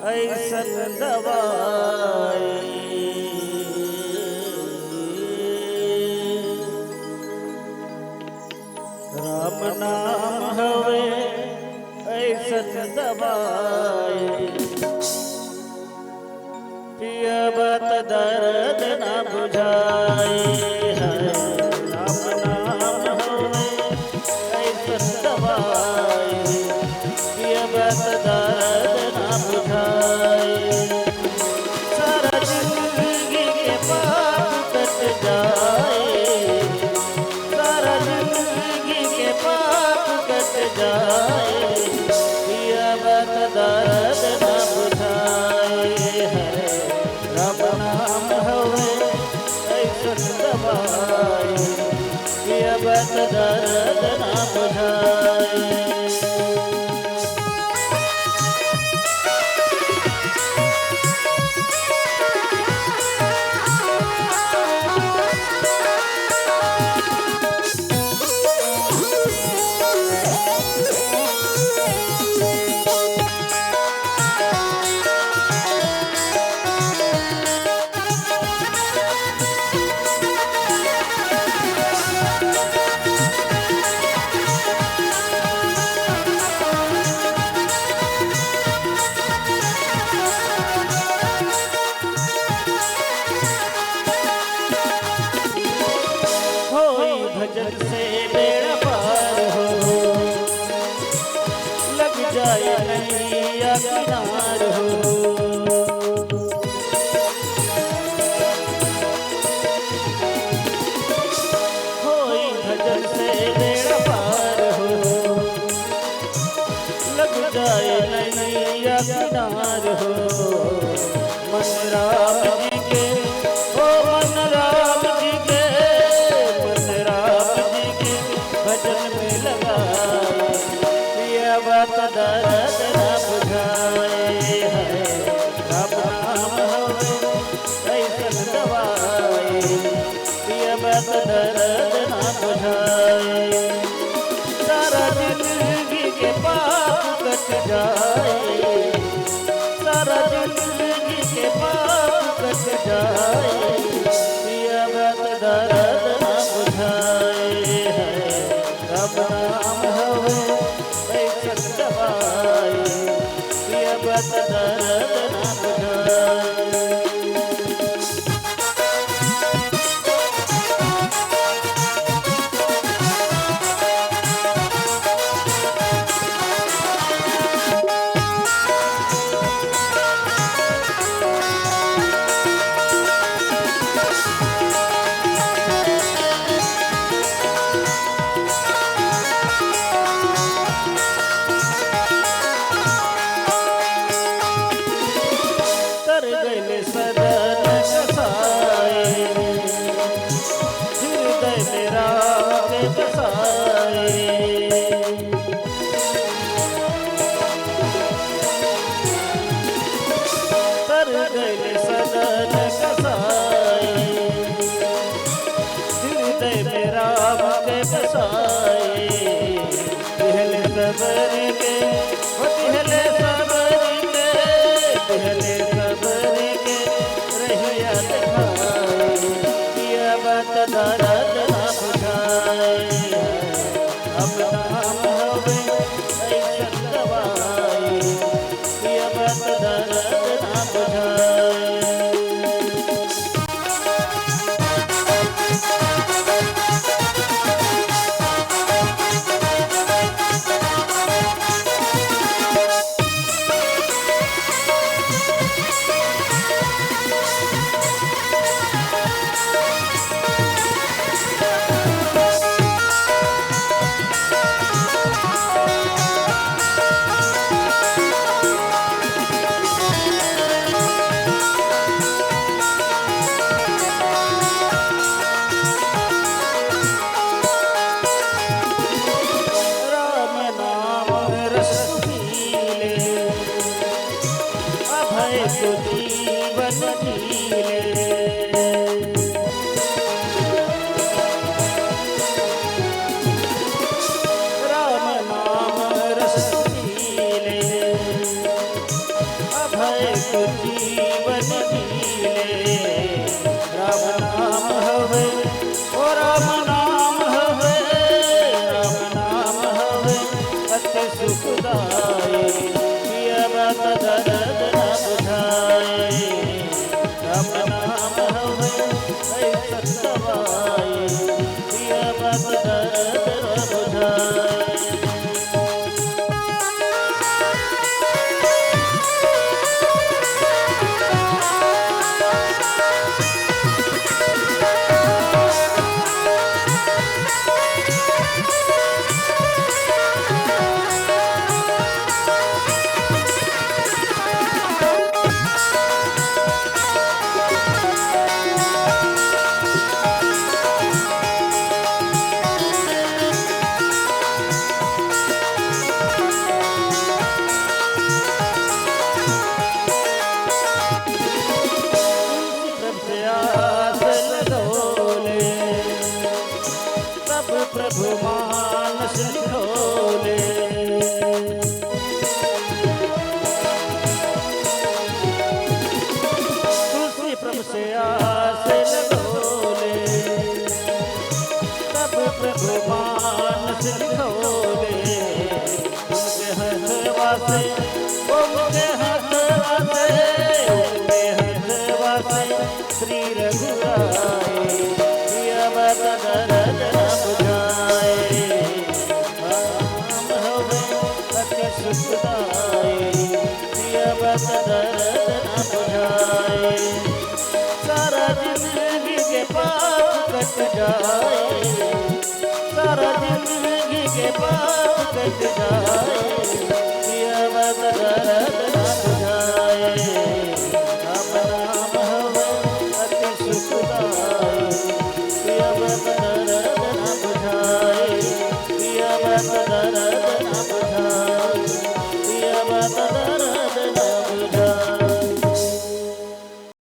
ऐसन दवाई राम नाम हवे ऐसन दवाई पियबत दर्द न बुझाई है राम नाम हवे ऐसन दवाई पियबत दर्द न बुझाई सारा जिंदगी के पाप कट जाए सारा जिंदगी के पाप कट जाए पियबत दर्द न बुझाए है राम नाम हवे ऐसन दवाई पियबत दर्द न बुझाए भजन से बेड़ा पार हो लग जाए नैया किनार हो होई भजन से बेड़ा पार हो लग जाए नैया किनार हो मन राम जी के ओ मन राम जी के भजन में लगाए पियबत दर्द न बुझाए है राम नाम हवे ऐसन दवाई पियबत दर्द न बुझाए सारा जिंदगी के पाप कट जाए सारा जिंदगी के पाप कट जाए पियबत दर्द न बुझाए है राम नाम हवे ऐसन दवाई पियबत दर्द न बुझाए सदन कसाए हृदय में राम के बसाए तर गए सदन कसाए हृदय में राम के बसाए पहले सबर के पहले सबर के पहले सबर के रहिया दिखाए पियबत दर्द न बुझाए राम नाम हवे ऐसन दवाई पियबत दर्द न बुझाए तो जीवन जीले राम नाम रस पीले अभय जीवन जीले। राम नाम हवे ओ राम नाम हवे, राम नाम हवे अति सुखदाई। पिया बात दर्द न बुझाए, राम नाम हवे ऐसा दवाई। पिया बात दर्द न बुझाए। प्रभु मानस लिखोले। तुलसी प्रभु से आस लगोले, तब प्रभु मानस लिखोले। उनके हथवा से, उनके हथवा से, उनके हथवा से श्री रघुराई। पिया बात दर्द न बुझाए, राम हवे अति सुखदाई। पिया बात दर्द न बुझाए। सारा जिंदगी के पाप कट जाए, सारा जिंदगी के पाप कट जाए। पिया बात दर्द न बुझाए, राम नाम हवे अति सुखदाई। पिया बात दर्द न बुझाए, पिया बात दर्द न बुझाए, पिया बात दर्द